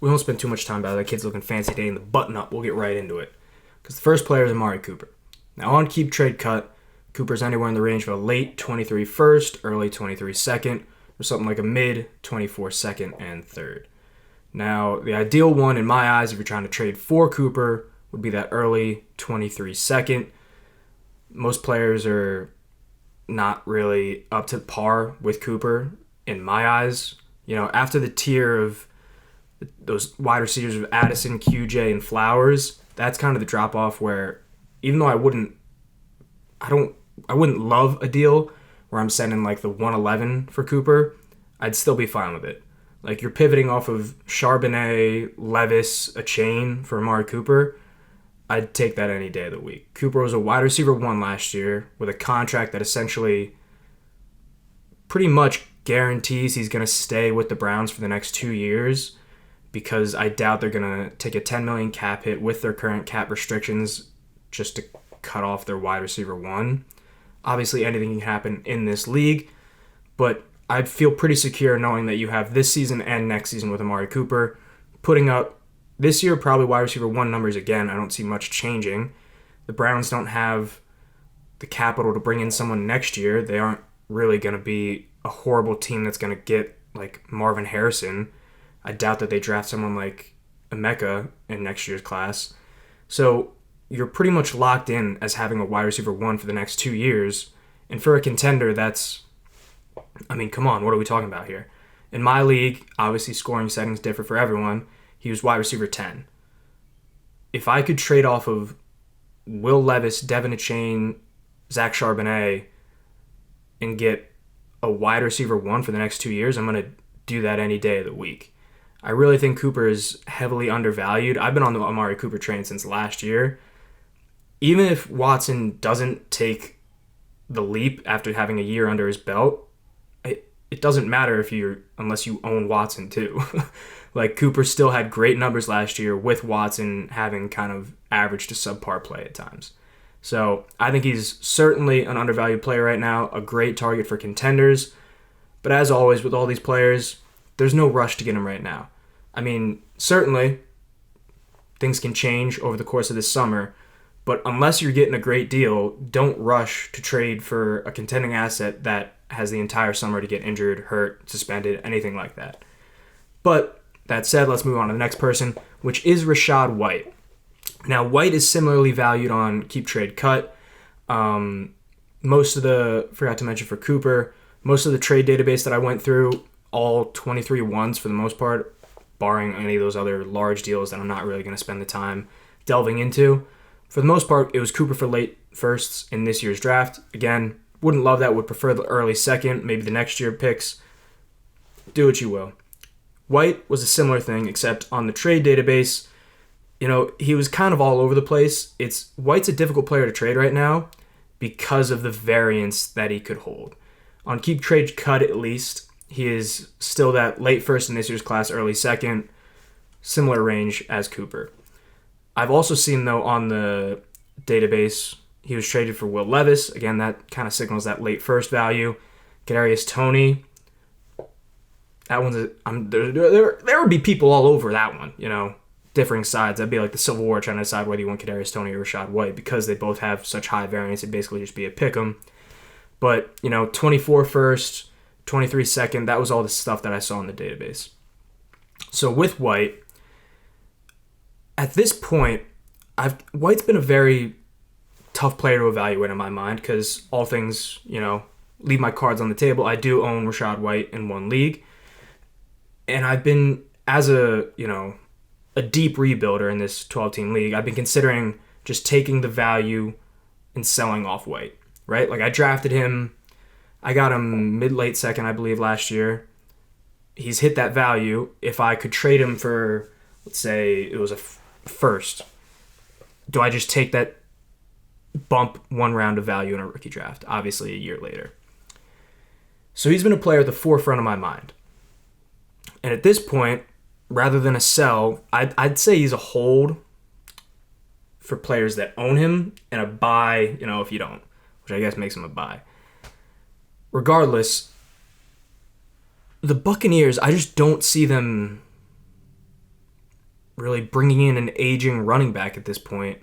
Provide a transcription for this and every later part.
we won't spend too much time about it. That kid's looking fancy today in the button-up. We'll get right into it. Because the first player is Amari Cooper. Now, on Keep Trade Cut, Cooper's anywhere in the range of a late 23 first, early 23 second, or something like a mid 24 second and third. Now, the ideal one in my eyes, if you're trying to trade for Cooper, would be that early 23 second. Most players are not really up to par with Cooper in my eyes. You know, after the tier of those wide receivers of Addison, QJ, and Flowers, that's kind of the drop off where, even though I wouldn't love a deal where I'm sending like the 111 for Cooper, I'd still be fine with it. Like, you're pivoting off of Charbonnet, Levis, a chain for Amari Cooper. I'd take that any day of the week. Cooper was a wide receiver 1 last year with a contract that essentially pretty much guarantees he's going to stay with the Browns for the next 2 years, because I doubt they're going to take a $10 million cap hit with their current cap restrictions just to cut off their wide receiver 1. Obviously, anything can happen in this league, but I'd feel pretty secure knowing that you have this season and next season with Amari Cooper putting up this year probably wide receiver 1 numbers again. I don't see much changing. The Browns don't have the capital to bring in someone next year. They aren't really going to be a horrible team that's going to get like Marvin Harrison. I doubt that they draft someone like Emeka in next year's class. So you're pretty much locked in as having a wide receiver 1 for the next 2 years. And for a contender, that's, I mean, come on, what are we talking about here? In my league, obviously scoring settings differ for everyone. He was wide receiver 10. If I could trade off of Will Levis, Devin Achane, Zach Charbonnet, and get a wide receiver 1 for the next 2 years, I'm going to do that any day of the week. I really think Cooper is heavily undervalued. I've been on the Amari Cooper train since last year. Even if Watson doesn't take the leap after having a year under his belt, it doesn't matter unless you own Watson too. Like, Cooper still had great numbers last year with Watson having kind of average to subpar play at times. So I think he's certainly an undervalued player right now, a great target for contenders. But as always with all these players, there's no rush to get him right now. I mean, certainly things can change over the course of this summer, but unless you're getting a great deal, don't rush to trade for a contending asset that has the entire summer to get injured, hurt, suspended, anything like that. But that said, let's move on to the next person, which is Rashad White. Now, White is similarly valued on Keep Trade Cut. Forgot to mention for Cooper, most of the trade database that I went through, all 23 ones for the most part, barring any of those other large deals that I'm not really going to spend the time delving into. For the most part, it was Cooper for late firsts in this year's draft. Again, wouldn't love that, would prefer the early second, maybe the next year picks. Do what you will. White was a similar thing, except on the trade database, you know, he was kind of all over the place. White's a difficult player to trade right now because of the variance that he could hold. On Keep Trade Cut, at least, he is still that late first in this year's class, early second, similar range as Cooper. I've also seen, though, on the database, he was traded for Will Levis. Again, that kind of signals that late first value. Kadarius Toney. That one's there would be people all over that one, you know, differing sides. That'd be like the Civil War trying to decide whether you want Kadarius Toney or Rashad White, because they both have such high variance. It'd basically just be a pick 'em. But, you know, 24 first, 23 second, that was all the stuff that I saw in the database. So with White, at this point, White's been a very tough player to evaluate in my mind, because all things, you know, leave my cards on the table. I do own Rashad White in one league. And I've been, as a deep rebuilder in this 12-team league, I've been considering just taking the value and selling off White, right? Like, I drafted him, I got him mid-late second, I believe, last year. He's hit that value. If I could trade him for, let's say it was a first, do I just take that bump one round of value in a rookie draft, obviously a year later? So he's been a player at the forefront of my mind. And at this point, rather than a sell, I'd say he's a hold for players that own him, and a buy, you know, if you don't, which I guess makes him a buy. Regardless, the Buccaneers, I just don't see them really bringing in an aging running back at this point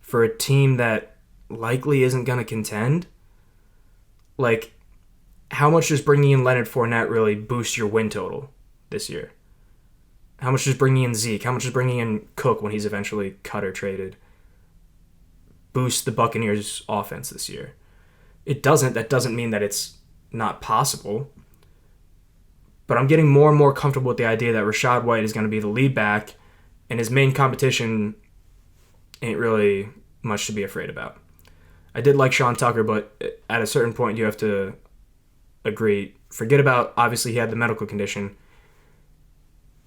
for a team that likely isn't going to contend. Like, how much does bringing in Leonard Fournette really boost your win total this year? How much does bringing in Zeke, how much does bringing in Cook when he's eventually cut or traded boost the Buccaneers' offense this year? It doesn't. That doesn't mean that it's not possible. But I'm getting more and more comfortable with the idea that Rashad White is going to be the lead back, and his main competition ain't really much to be afraid about. I did like Sean Tucker, but at a certain point you have to agree. Forget about, obviously, he had the medical condition.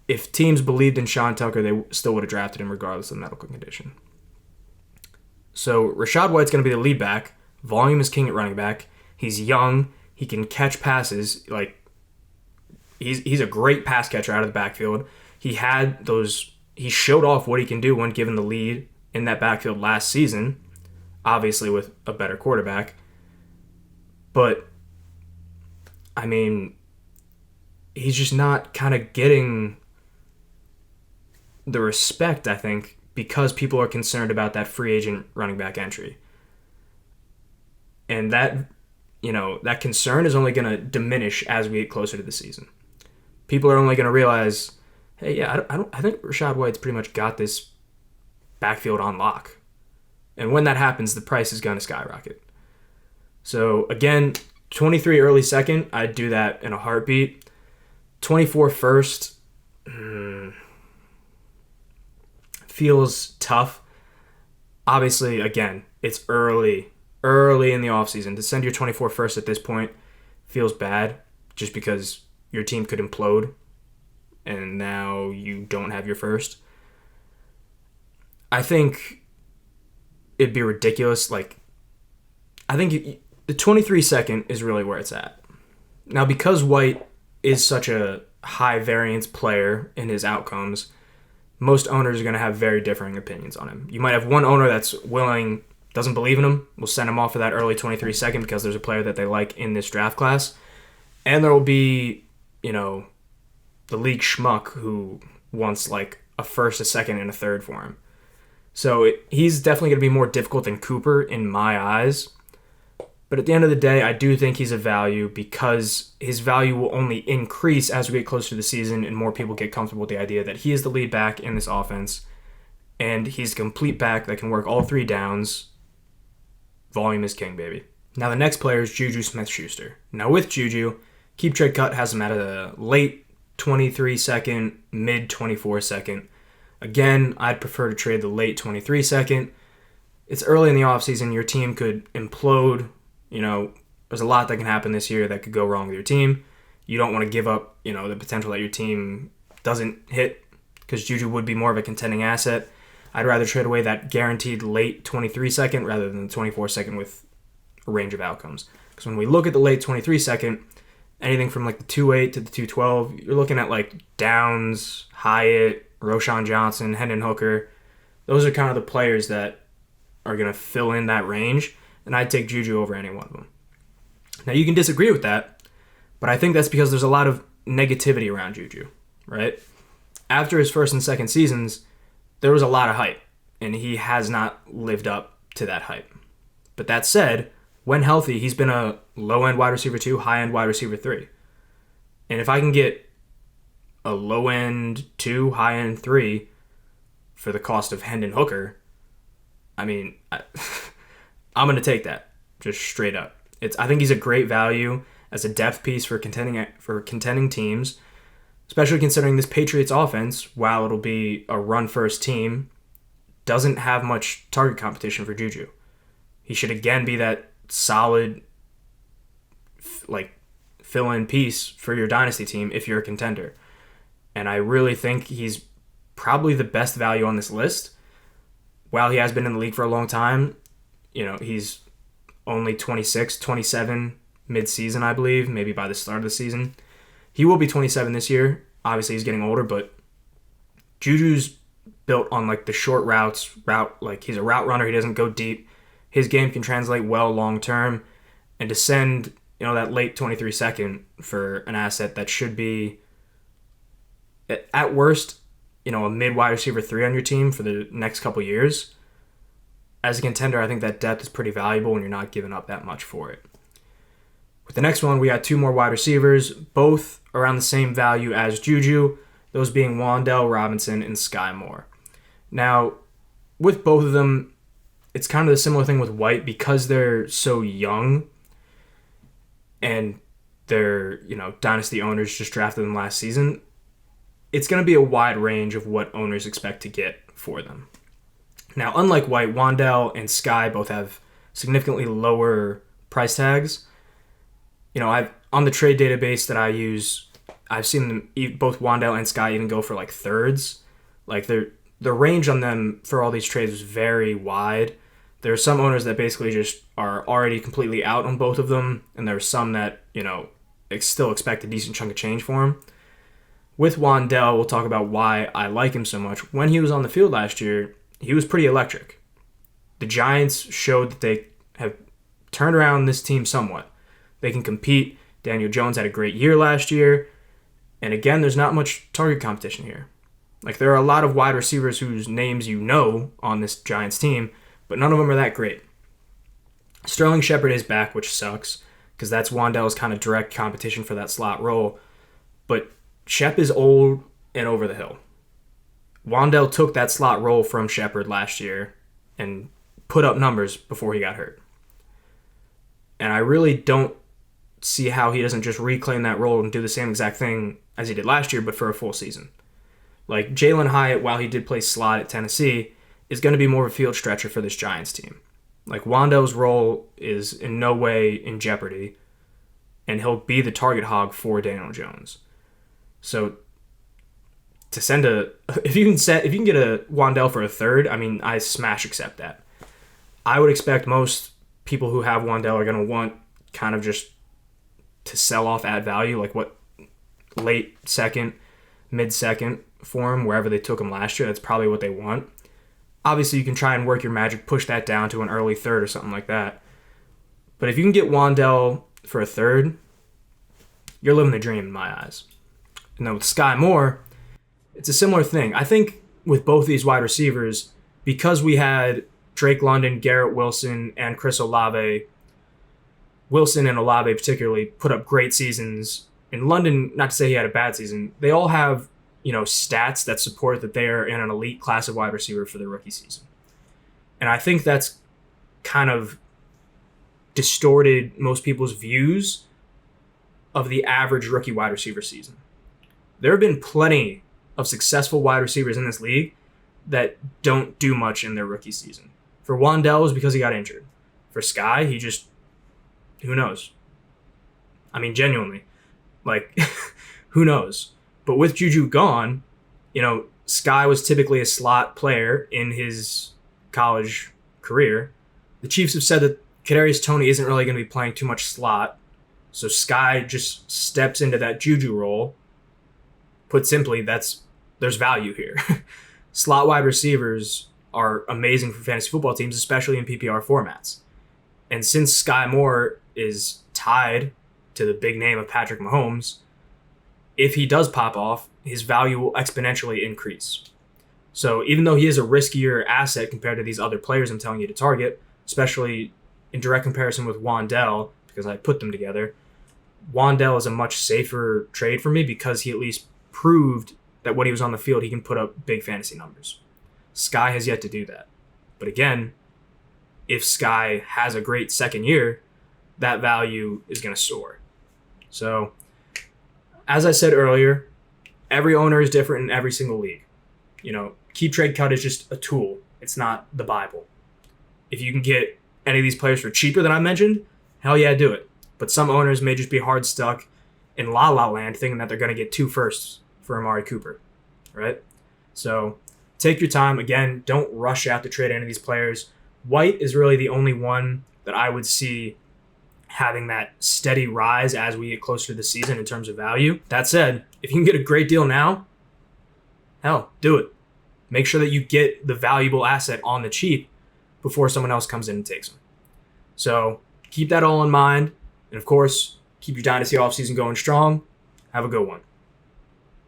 If teams believed in Sean Tucker, they still would have drafted him regardless of the medical condition. So Rashad White's going to be the lead back. Volume is king at running back. He's young. He can catch passes. Like, he's a great pass catcher out of the backfield. He showed off what he can do when given the lead in that backfield last season, obviously with a better quarterback. But, I mean, he's just not kind of getting the respect, I think, because people are concerned about that free agent running back entry. And that concern is only going to diminish as we get closer to the season. People are only going to realize, hey, yeah, I think Rashad White's pretty much got this backfield on lock. And when that happens, the price is going to skyrocket. So, again, 23 early second, I'd do that in a heartbeat. 24 first, feels tough. Obviously, again, it's early in the offseason. To send your 24 first at this point feels bad just because your team could implode and now you don't have your first. I think it'd be ridiculous. Like, I think the 23 second is really where it's at. Now, because White is such a high variance player in his outcomes, most owners are going to have very differing opinions on him. You might have one owner that's doesn't believe in him, will send him off for that early 23 second because there's a player that they like in this draft class. And there will be, the league schmuck who wants like a first, a second, and a third for him. So he's definitely going to be more difficult than Cooper in my eyes. But at the end of the day, I do think he's a value because his value will only increase as we get closer to the season and more people get comfortable with the idea that he is the lead back in this offense and he's a complete back that can work all three downs. Volume is king, baby. Now the next player is Juju SmithSchuster. Now with Juju, Keep Trade Cut has him at a late 23 second, mid 24 second. Again, I'd prefer to trade the late 23 second. It's early in the offseason. Your team could implode. There's a lot that can happen this year that could go wrong with your team. You don't want to give up, the potential that your team doesn't hit because Juju would be more of a contending asset. I'd rather trade away that guaranteed late 23 second rather than the 24 second with a range of outcomes. Because when we look at the late 23 second, anything from like the 2.8 to the 2.12, you're looking at like Downs, Hyatt, Roschon Johnson, Hendon Hooker. Those are kind of the players that are going to fill in that range, and I'd take Juju over any one of them. Now, you can disagree with that, but I think that's because there's a lot of negativity around Juju, right? After his first and second seasons, there was a lot of hype, and he has not lived up to that hype. But that said, when healthy, he's been a low-end wide receiver 2, high-end wide receiver 3. And if I can get a low-end 2, high-end 3 for the cost of Hendon Hooker, I mean, I'm going to take that, just straight up. I think he's a great value as a depth piece for contending teams, especially considering this Patriots offense, while it'll be a run-first team, doesn't have much target competition for Juju. He should again be that solid, fill-in piece for your Dynasty team if you're a contender. And I really think he's probably the best value on this list. While he has been in the league for a long time, he's only 26, 27 mid-season, I believe, maybe by the start of the season. He will be 27 this year. Obviously, he's getting older, but Juju's built on the short routes. He's a route runner. He doesn't go deep. His game can translate well long term, and to send that late 23 second for an asset that should be at worst a mid wide receiver 3 on your team for the next couple years, as a contender, I think that depth is pretty valuable and you're not giving up that much for it. With the next one, we got 2 more wide receivers, both around the same value as Juju, those being Wan'Dale Robinson and Skye Moore. Now, with both of them, it's kind of the similar thing with White because they're so young and they're, Dynasty owners just drafted them last season. It's going to be a wide range of what owners expect to get for them. Now, unlike White, Wan'Dale and Skyy both have significantly lower price tags. I've on the trade database that I use, I've seen them, both Wan'Dale and Skyy even go for like thirds. Like the range on them for all these trades is very wide. There are some owners that basically just are already completely out on both of them, and there are some that, still expect a decent chunk of change for him. With Wan'Dale, we'll talk about why I like him so much. When he was on the field last year, he was pretty electric. The Giants showed that they have turned around this team somewhat. They can compete. Daniel Jones had a great year last year. And again, there's not much target competition here. Like, there are a lot of wide receivers whose names on this Giants team, but none of them are that great. Sterling Shepard is back, which sucks, because that's Wan'Dale's kind of direct competition for that slot role. But Shep is old and over the hill. Wan'Dale took that slot role from Shepard last year and put up numbers before he got hurt. And I really don't see how he doesn't just reclaim that role and do the same exact thing as he did last year, but for a full season. Like, Jalen Hyatt, while he did play slot at Tennessee, is going to be more of a field stretcher for this Giants team. Like, Wan'Dale's role is in no way in jeopardy, and he'll be the target hog for Daniel Jones. So, to send if you can get a Wan'Dale for a third, I smash accept that. I would expect most people who have Wan'Dale are going to want kind of just to sell off at value, like what late second, mid-second for him, wherever they took him last year. That's probably what they want. Obviously, you can try and work your magic, push that down to an early third or something like that. But if you can get Wan'Dale for a third, you're living the dream in my eyes. And then with Skye Moore, it's a similar thing. I think with both these wide receivers, because we had Drake London, Garrett Wilson, and Chris Olave, Wilson and Olave particularly put up great seasons. In London, not to say he had a bad season, they all have, stats that support that they are in an elite class of wide receiver for their rookie season. And I think that's kind of distorted most people's views of the average rookie wide receiver season. There have been plenty of successful wide receivers in this league that don't do much in their rookie season. For Wan'Dale, it was because he got injured. For Skyy, he just, who knows? Genuinely. Who knows? But with Juju gone, Skyy was typically a slot player in his college career. The Chiefs have said that Kadarius Toney isn't really going to be playing too much slot, so Skyy just steps into that Juju role. Put simply, there's value here. Slot wide receivers are amazing for fantasy football teams, especially in PPR formats. And since Skye Moore is tied to the big name of Patrick Mahomes, if he does pop off, his value will exponentially increase. So even though he is a riskier asset compared to these other players I'm telling you to target, especially in direct comparison with Wan'Dale, because I put them together, Wan'Dale is a much safer trade for me because he at least proved that when he was on the field, he can put up big fantasy numbers. Skyy has yet to do that. But again, if Skyy has a great second year, that value is going to soar. So, as I said earlier, every owner is different in every single league. Keep trade cut is just a tool. It's not the Bible. If you can get any of these players for cheaper than I mentioned, hell yeah, do it. But some owners may just be hard stuck in la la land thinking that they're going to get 2 firsts for Amari Cooper, right? So take your time. Again, don't rush out to trade any of these players. White is really the only one that I would see having that steady rise as we get closer to the season in terms of value. That said, if you can get a great deal now, hell, do it. Make sure that you get the valuable asset on the cheap before someone else comes in and takes them. So keep that all in mind. And of course, keep your Dynasty offseason going strong. Have a good one.